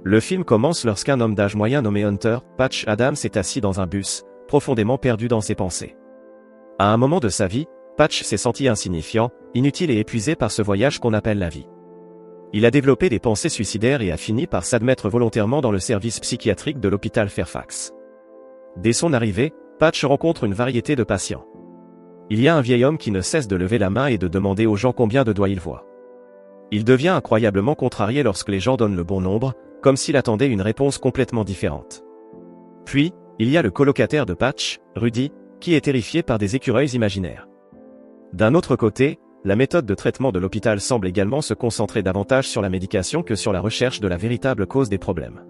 Le film commence lorsqu'un homme d'âge moyen nommé Hunter, Patch Adams est assis dans un bus, profondément perdu dans ses pensées. À un moment de sa vie, Patch s'est senti insignifiant, inutile et épuisé par ce voyage qu'on appelle la vie. Il a développé des pensées suicidaires et a fini par s'admettre volontairement dans le service psychiatrique de l'hôpital Fairfax. Dès son arrivée, Patch rencontre une variété de patients. Il y a un vieil homme qui ne cesse de lever la main et de demander aux gens combien de doigts il voit. Il devient incroyablement contrarié lorsque les gens donnent le bon nombre, comme s'il attendait une réponse complètement différente. Puis, il y a le colocataire de Patch, Rudy, qui est terrifié par des écureuils imaginaires. D'un autre côté, la méthode de traitement de l'hôpital semble également se concentrer davantage sur la médication que sur la recherche de la véritable cause des problèmes.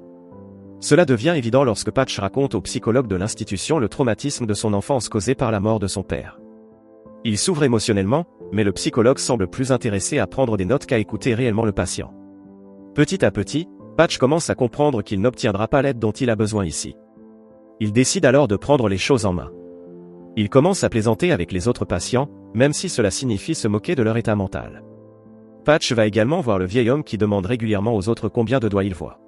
Cela devient évident lorsque Patch raconte au psychologue de l'institution le traumatisme de son enfance causé par la mort de son père. Il s'ouvre émotionnellement, mais le psychologue semble plus intéressé à prendre des notes qu'à écouter réellement le patient. Petit à petit, Patch commence à comprendre qu'il n'obtiendra pas l'aide dont il a besoin ici. Il décide alors de prendre les choses en main. Il commence à plaisanter avec les autres patients, même si cela signifie se moquer de leur état mental. Patch va également voir le vieil homme qui demande régulièrement aux autres combien de doigts il voit.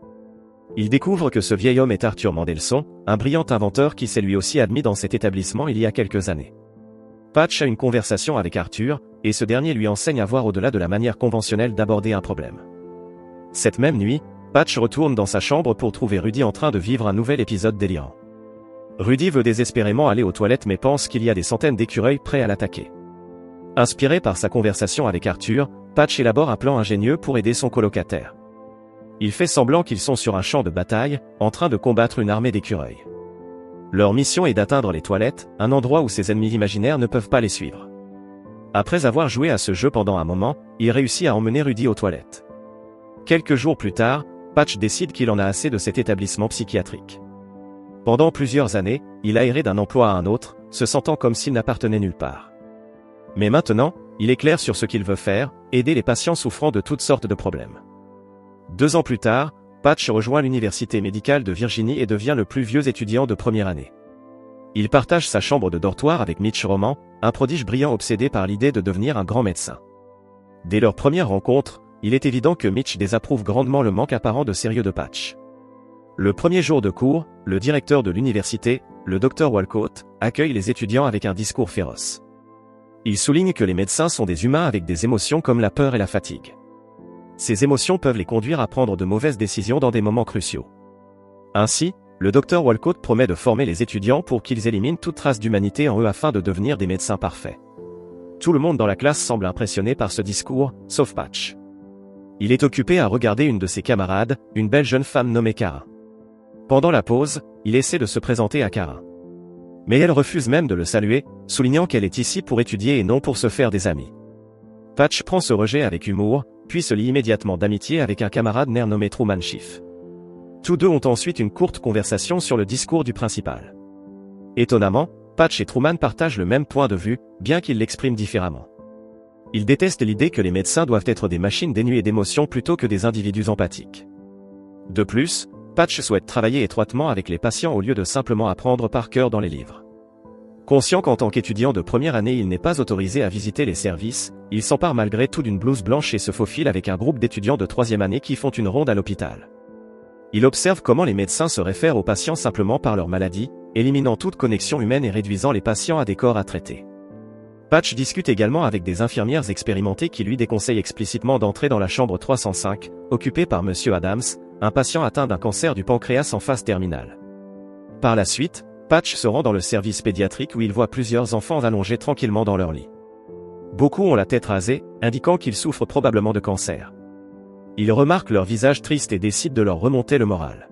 Il découvre que ce vieil homme est Arthur Mandelson, un brillant inventeur qui s'est lui aussi admis dans cet établissement il y a quelques années. Patch a une conversation avec Arthur, et ce dernier lui enseigne à voir au-delà de la manière conventionnelle d'aborder un problème. Cette même nuit, Patch retourne dans sa chambre pour trouver Rudy en train de vivre un nouvel épisode délirant. Rudy veut désespérément aller aux toilettes mais pense qu'il y a des centaines d'écureuils prêts à l'attaquer. Inspiré par sa conversation avec Arthur, Patch élabore un plan ingénieux pour aider son colocataire. Il fait semblant qu'ils sont sur un champ de bataille, en train de combattre une armée d'écureuils. Leur mission est d'atteindre les toilettes, un endroit où ses ennemis imaginaires ne peuvent pas les suivre. Après avoir joué à ce jeu pendant un moment, il réussit à emmener Rudy aux toilettes. Quelques jours plus tard, Patch décide qu'il en a assez de cet établissement psychiatrique. Pendant plusieurs années, il a erré d'un emploi à un autre, se sentant comme s'il n'appartenait nulle part. Mais maintenant, il est clair sur ce qu'il veut faire, aider les patients souffrant de toutes sortes de problèmes. 2 ans plus tard, Patch rejoint l'université médicale de Virginie et devient le plus vieux étudiant de première année. Il partage sa chambre de dortoir avec Mitch Roman, un prodige brillant obsédé par l'idée de devenir un grand médecin. Dès leur première rencontre, il est évident que Mitch désapprouve grandement le manque apparent de sérieux de Patch. Le premier jour de cours, le directeur de l'université, le Dr Walcott, accueille les étudiants avec un discours féroce. Il souligne que les médecins sont des humains avec des émotions comme la peur et la fatigue. Ces émotions peuvent les conduire à prendre de mauvaises décisions dans des moments cruciaux. Ainsi, le Dr Walcott promet de former les étudiants pour qu'ils éliminent toute trace d'humanité en eux afin de devenir des médecins parfaits. Tout le monde dans la classe semble impressionné par ce discours, sauf Patch. Il est occupé à regarder une de ses camarades, une belle jeune femme nommée Kara. Pendant la pause, il essaie de se présenter à Kara. Mais elle refuse même de le saluer, soulignant qu'elle est ici pour étudier et non pour se faire des amis. Patch prend ce rejet avec humour, puis se lie immédiatement d'amitié avec un camarade nerd nommé Truman Schiff. Tous deux ont ensuite une courte conversation sur le discours du principal. Étonnamment, Patch et Truman partagent le même point de vue, bien qu'ils l'expriment différemment. Ils détestent l'idée que les médecins doivent être des machines dénuées d'émotions plutôt que des individus empathiques. De plus, Patch souhaite travailler étroitement avec les patients au lieu de simplement apprendre par cœur dans les livres. Conscient qu'en tant qu'étudiant de première année il n'est pas autorisé à visiter les services, il s'empare malgré tout d'une blouse blanche et se faufile avec un groupe d'étudiants de 3e année qui font une ronde à l'hôpital. Il observe comment les médecins se réfèrent aux patients simplement par leur maladie, éliminant toute connexion humaine et réduisant les patients à des corps à traiter. Patch discute également avec des infirmières expérimentées qui lui déconseillent explicitement d'entrer dans la chambre 305, occupée par Monsieur Adams, un patient atteint d'un cancer du pancréas en phase terminale. Par la suite, Patch se rend dans le service pédiatrique où il voit plusieurs enfants allongés tranquillement dans leur lit. Beaucoup ont la tête rasée, indiquant qu'ils souffrent probablement de cancer. Il remarque leur visage triste et décide de leur remonter le moral.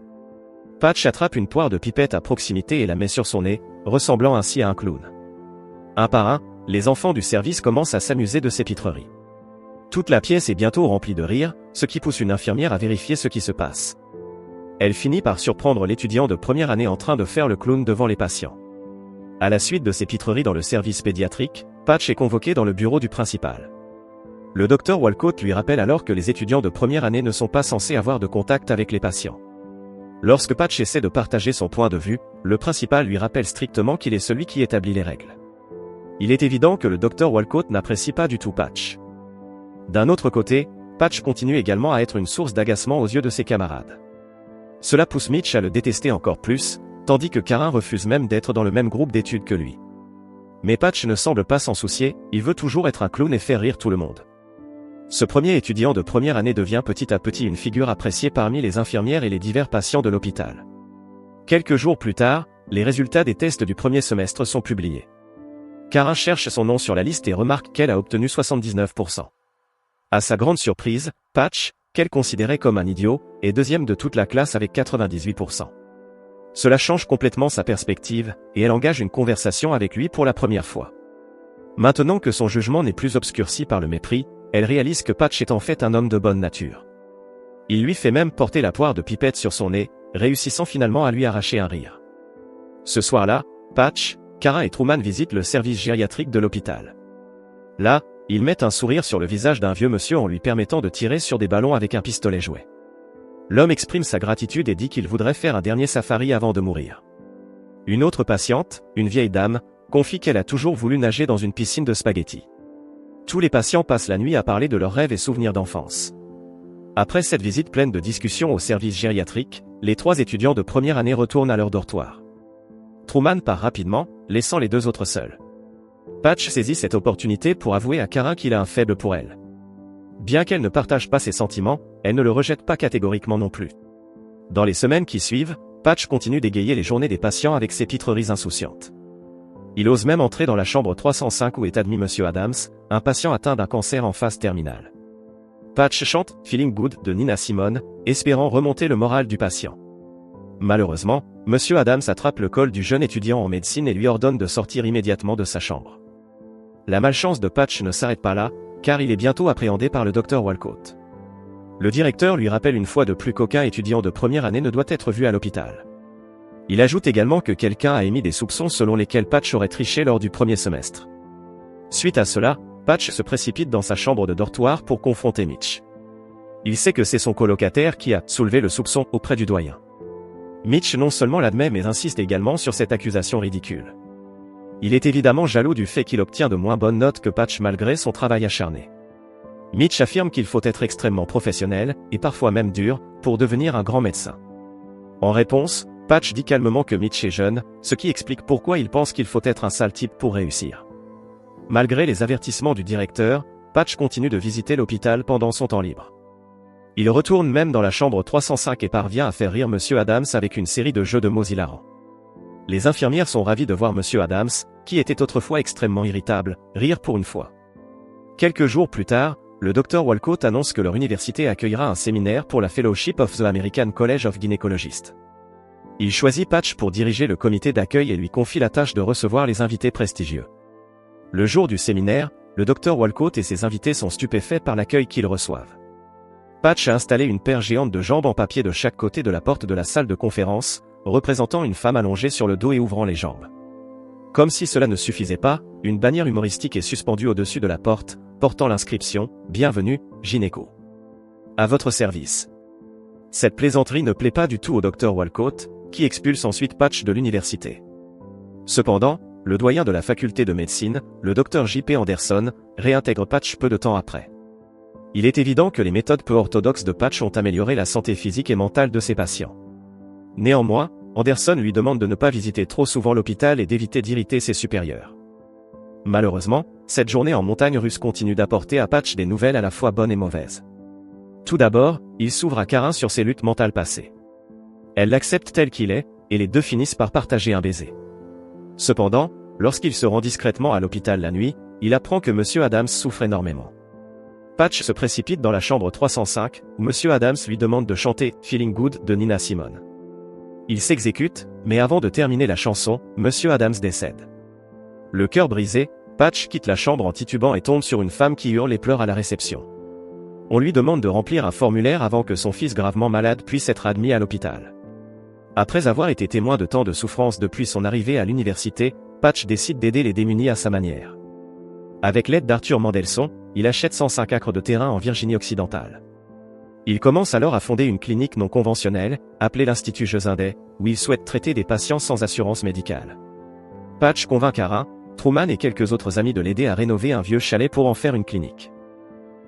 Patch attrape une poire de pipette à proximité et la met sur son nez, ressemblant ainsi à un clown. Un par un, les enfants du service commencent à s'amuser de ces pitreries. Toute la pièce est bientôt remplie de rire, ce qui pousse une infirmière à vérifier ce qui se passe. Elle finit par surprendre l'étudiant de première année en train de faire le clown devant les patients. À la suite de ces pitreries dans le service pédiatrique, Patch est convoqué dans le bureau du principal. Le Dr Walcott lui rappelle alors que les étudiants de première année ne sont pas censés avoir de contact avec les patients. Lorsque Patch essaie de partager son point de vue, le principal lui rappelle strictement qu'il est celui qui établit les règles. Il est évident que le Dr Walcott n'apprécie pas du tout Patch. D'un autre côté, Patch continue également à être une source d'agacement aux yeux de ses camarades. Cela pousse Mitch à le détester encore plus, tandis que Kara refuse même d'être dans le même groupe d'études que lui. Mais Patch ne semble pas s'en soucier, il veut toujours être un clown et faire rire tout le monde. Ce premier étudiant de première année devient petit à petit une figure appréciée parmi les infirmières et les divers patients de l'hôpital. Quelques jours plus tard, les résultats des tests du premier semestre sont publiés. Kara cherche son nom sur la liste et remarque qu'elle a obtenu 79%. À sa grande surprise, Patch, qu'elle considérait comme un idiot, est deuxième de toute la classe avec 98%. Cela change complètement sa perspective, et elle engage une conversation avec lui pour la première fois. Maintenant que son jugement n'est plus obscurci par le mépris, elle réalise que Patch est en fait un homme de bonne nature. Il lui fait même porter la poire de pipette sur son nez, réussissant finalement à lui arracher un rire. Ce soir-là, Patch, Kara et Truman visitent le service gériatrique de l'hôpital. Là, ils mettent un sourire sur le visage d'un vieux monsieur en lui permettant de tirer sur des ballons avec un pistolet jouet. L'homme exprime sa gratitude et dit qu'il voudrait faire un dernier safari avant de mourir. Une autre patiente, une vieille dame, confie qu'elle a toujours voulu nager dans une piscine de spaghettis. Tous les patients passent la nuit à parler de leurs rêves et souvenirs d'enfance. Après cette visite pleine de discussions au service gériatrique, les 3 étudiants de première année retournent à leur dortoir. Truman part rapidement, laissant les 2 autres seuls. Patch saisit cette opportunité pour avouer à Kara qu'il a un faible pour elle. Bien qu'elle ne partage pas ses sentiments, elle ne le rejette pas catégoriquement non plus. Dans les semaines qui suivent, Patch continue d'égayer les journées des patients avec ses pitreries insouciantes. Il ose même entrer dans la chambre 305 où est admis Monsieur Adams, un patient atteint d'un cancer en phase terminale. Patch chante « Feeling Good » de Nina Simone, espérant remonter le moral du patient. Malheureusement, Monsieur Adams attrape le col du jeune étudiant en médecine et lui ordonne de sortir immédiatement de sa chambre. La malchance de Patch ne s'arrête pas là, car il est bientôt appréhendé par le Dr Walcott. Le directeur lui rappelle une fois de plus qu'aucun étudiant de première année ne doit être vu à l'hôpital. Il ajoute également que quelqu'un a émis des soupçons selon lesquels Patch aurait triché lors du premier semestre. Suite à cela, Patch se précipite dans sa chambre de dortoir pour confronter Mitch. Il sait que c'est son colocataire qui a soulevé le soupçon auprès du doyen. Mitch non seulement l'admet mais insiste également sur cette accusation ridicule. Il est évidemment jaloux du fait qu'il obtient de moins bonnes notes que Patch malgré son travail acharné. Mitch affirme qu'il faut être extrêmement professionnel, et parfois même dur, pour devenir un grand médecin. En réponse, Patch dit calmement que Mitch est jeune, ce qui explique pourquoi il pense qu'il faut être un sale type pour réussir. Malgré les avertissements du directeur, Patch continue de visiter l'hôpital pendant son temps libre. Il retourne même dans la chambre 305 et parvient à faire rire Monsieur Adams avec une série de jeux de mots hilarants. Les infirmières sont ravies de voir Monsieur Adams, qui était autrefois extrêmement irritable, rire pour une fois. Quelques jours plus tard, le Dr Walcott annonce que leur université accueillera un séminaire pour la Fellowship of the American College of Gynecologists. Il choisit Patch pour diriger le comité d'accueil et lui confie la tâche de recevoir les invités prestigieux. Le jour du séminaire, le Dr Walcott et ses invités sont stupéfaits par l'accueil qu'ils reçoivent. Patch a installé une paire géante de jambes en papier de chaque côté de la porte de la salle de conférence, représentant une femme allongée sur le dos et ouvrant les jambes. Comme si cela ne suffisait pas, une bannière humoristique est suspendue au-dessus de la porte, portant l'inscription « Bienvenue, gynéco. À votre service ». Cette plaisanterie ne plaît pas du tout au Dr Walcott, qui expulse ensuite Patch de l'université. Cependant, le doyen de la faculté de médecine, le Dr J.P. Anderson, réintègre Patch peu de temps après. Il est évident que les méthodes peu orthodoxes de Patch ont amélioré la santé physique et mentale de ses patients. Néanmoins, Anderson lui demande de ne pas visiter trop souvent l'hôpital et d'éviter d'irriter ses supérieurs. Malheureusement, cette journée en montagne russe continue d'apporter à Patch des nouvelles à la fois bonnes et mauvaises. Tout d'abord, il s'ouvre à Kara sur ses luttes mentales passées. Elle l'accepte tel qu'il est, et les deux finissent par partager un baiser. Cependant, lorsqu'il se rend discrètement à l'hôpital la nuit, il apprend que Monsieur Adams souffre énormément. Patch se précipite dans la chambre 305, où Monsieur Adams lui demande de chanter « Feeling Good » de Nina Simone. Il s'exécute, mais avant de terminer la chanson, Monsieur Adams décède. Le cœur brisé, Patch quitte la chambre en titubant et tombe sur une femme qui hurle et pleure à la réception. On lui demande de remplir un formulaire avant que son fils gravement malade puisse être admis à l'hôpital. Après avoir été témoin de tant de souffrances depuis son arrivée à l'université, Patch décide d'aider les démunis à sa manière. Avec l'aide d'Arthur Mandelson, il achète 105 acres de terrain en Virginie occidentale. Il commence alors à fonder une clinique non conventionnelle, appelée l'Institut Jezindet, où il souhaite traiter des patients sans assurance médicale. Patch convainc Kara, Truman et quelques autres amis de l'aider à rénover un vieux chalet pour en faire une clinique.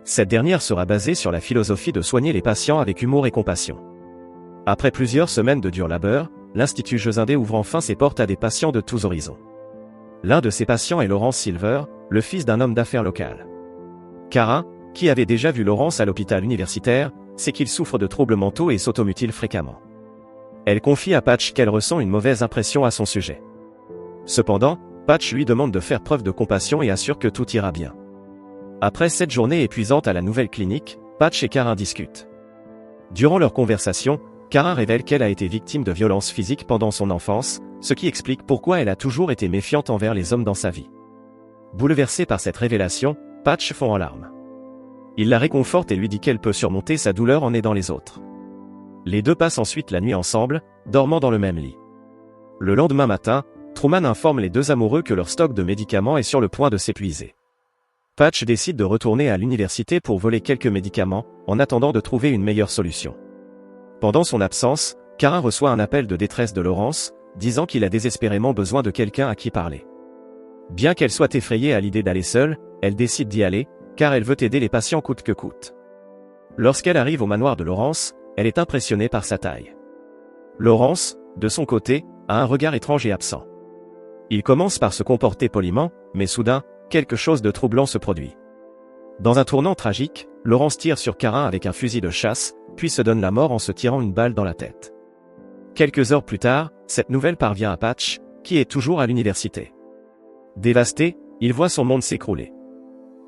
Cette dernière sera basée sur la philosophie de soigner les patients avec humour et compassion. Après plusieurs semaines de dur labeur, l'Institut Josindé ouvre enfin ses portes à des patients de tous horizons. L'un de ces patients est Laurence Silver, le fils d'un homme d'affaires local. Cara, qui avait déjà vu Laurence à l'hôpital universitaire, sait qu'il souffre de troubles mentaux et s'automutile fréquemment. Elle confie à Patch qu'elle ressent une mauvaise impression à son sujet. Cependant, Patch lui demande de faire preuve de compassion et assure que tout ira bien. Après cette journée épuisante à la nouvelle clinique, Patch et Cara discutent. Durant leur conversation, Cara révèle qu'elle a été victime de violences physiques pendant son enfance, ce qui explique pourquoi elle a toujours été méfiante envers les hommes dans sa vie. Bouleversée par cette révélation, Patch fond en larmes. Il la réconforte et lui dit qu'elle peut surmonter sa douleur en aidant les autres. Les deux passent ensuite la nuit ensemble, dormant dans le même lit. Le lendemain matin, Truman informe les deux amoureux que leur stock de médicaments est sur le point de s'épuiser. Patch décide de retourner à l'université pour voler quelques médicaments, en attendant de trouver une meilleure solution. Pendant son absence, Cara reçoit un appel de détresse de Laurence, disant qu'il a désespérément besoin de quelqu'un à qui parler. Bien qu'elle soit effrayée à l'idée d'aller seule, elle décide d'y aller, car elle veut aider les patients coûte que coûte. Lorsqu'elle arrive au manoir de Laurence, elle est impressionnée par sa taille. Laurence, de son côté, a un regard étrange et absent. Il commence par se comporter poliment, mais soudain, quelque chose de troublant se produit. Dans un tournant tragique, Laurence tire sur Cara avec un fusil de chasse, puis se donne la mort en se tirant une balle dans la tête. Quelques heures plus tard, cette nouvelle parvient à Patch, qui est toujours à l'université. Dévasté, il voit son monde s'écrouler.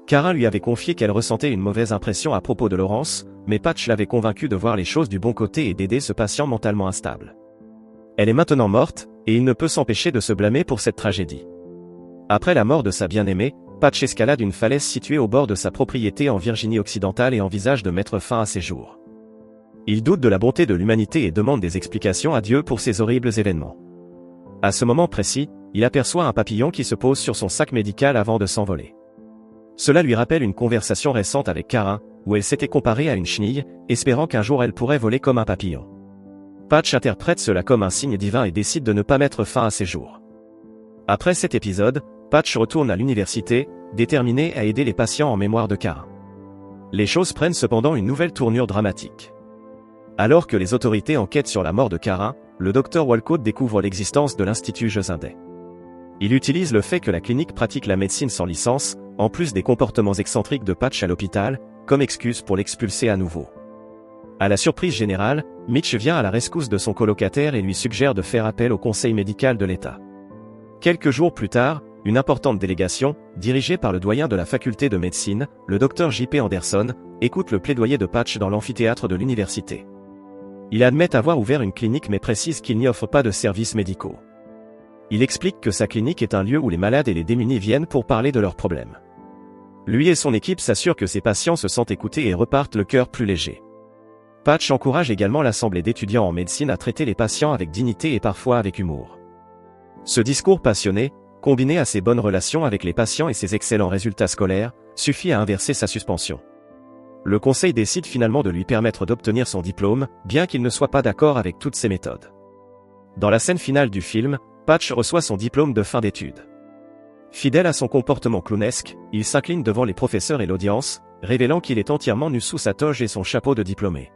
Cara lui avait confié qu'elle ressentait une mauvaise impression à propos de Laurence, mais Patch l'avait convaincue de voir les choses du bon côté et d'aider ce patient mentalement instable. Elle est maintenant morte, et il ne peut s'empêcher de se blâmer pour cette tragédie. Après la mort de sa bien-aimée, Patch escalade une falaise située au bord de sa propriété en Virginie occidentale et envisage de mettre fin à ses jours. Il doute de la bonté de l'humanité et demande des explications à Dieu pour ces horribles événements. À ce moment précis, il aperçoit un papillon qui se pose sur son sac médical avant de s'envoler. Cela lui rappelle une conversation récente avec Cara, où elle s'était comparée à une chenille, espérant qu'un jour elle pourrait voler comme un papillon. Patch interprète cela comme un signe divin et décide de ne pas mettre fin à ses jours. Après cet épisode, Patch retourne à l'université, déterminé à aider les patients en mémoire de Cara. Les choses prennent cependant une nouvelle tournure dramatique. Alors que les autorités enquêtent sur la mort de Cara, le docteur Walcott découvre l'existence de l'Institut Josindé. Il utilise le fait que la clinique pratique la médecine sans licence, en plus des comportements excentriques de Patch à l'hôpital, comme excuse pour l'expulser à nouveau. À la surprise générale, Mitch vient à la rescousse de son colocataire et lui suggère de faire appel au conseil médical de l'État. Quelques jours plus tard, une importante délégation, dirigée par le doyen de la faculté de médecine, le Dr J.P. Anderson, écoute le plaidoyer de Patch dans l'amphithéâtre de l'université. Il admet avoir ouvert une clinique mais précise qu'il n'y offre pas de services médicaux. Il explique que sa clinique est un lieu où les malades et les démunis viennent pour parler de leurs problèmes. Lui et son équipe s'assurent que ses patients se sentent écoutés et repartent le cœur plus léger. Patch encourage également l'assemblée d'étudiants en médecine à traiter les patients avec dignité et parfois avec humour. Ce discours passionné, combiné à ses bonnes relations avec les patients et ses excellents résultats scolaires, suffit à inverser sa suspension. Le conseil décide finalement de lui permettre d'obtenir son diplôme, bien qu'il ne soit pas d'accord avec toutes ses méthodes. Dans la scène finale du film, Patch reçoit son diplôme de fin d'études. Fidèle à son comportement clownesque, il s'incline devant les professeurs et l'audience, révélant qu'il est entièrement nu sous sa toge et son chapeau de diplômé.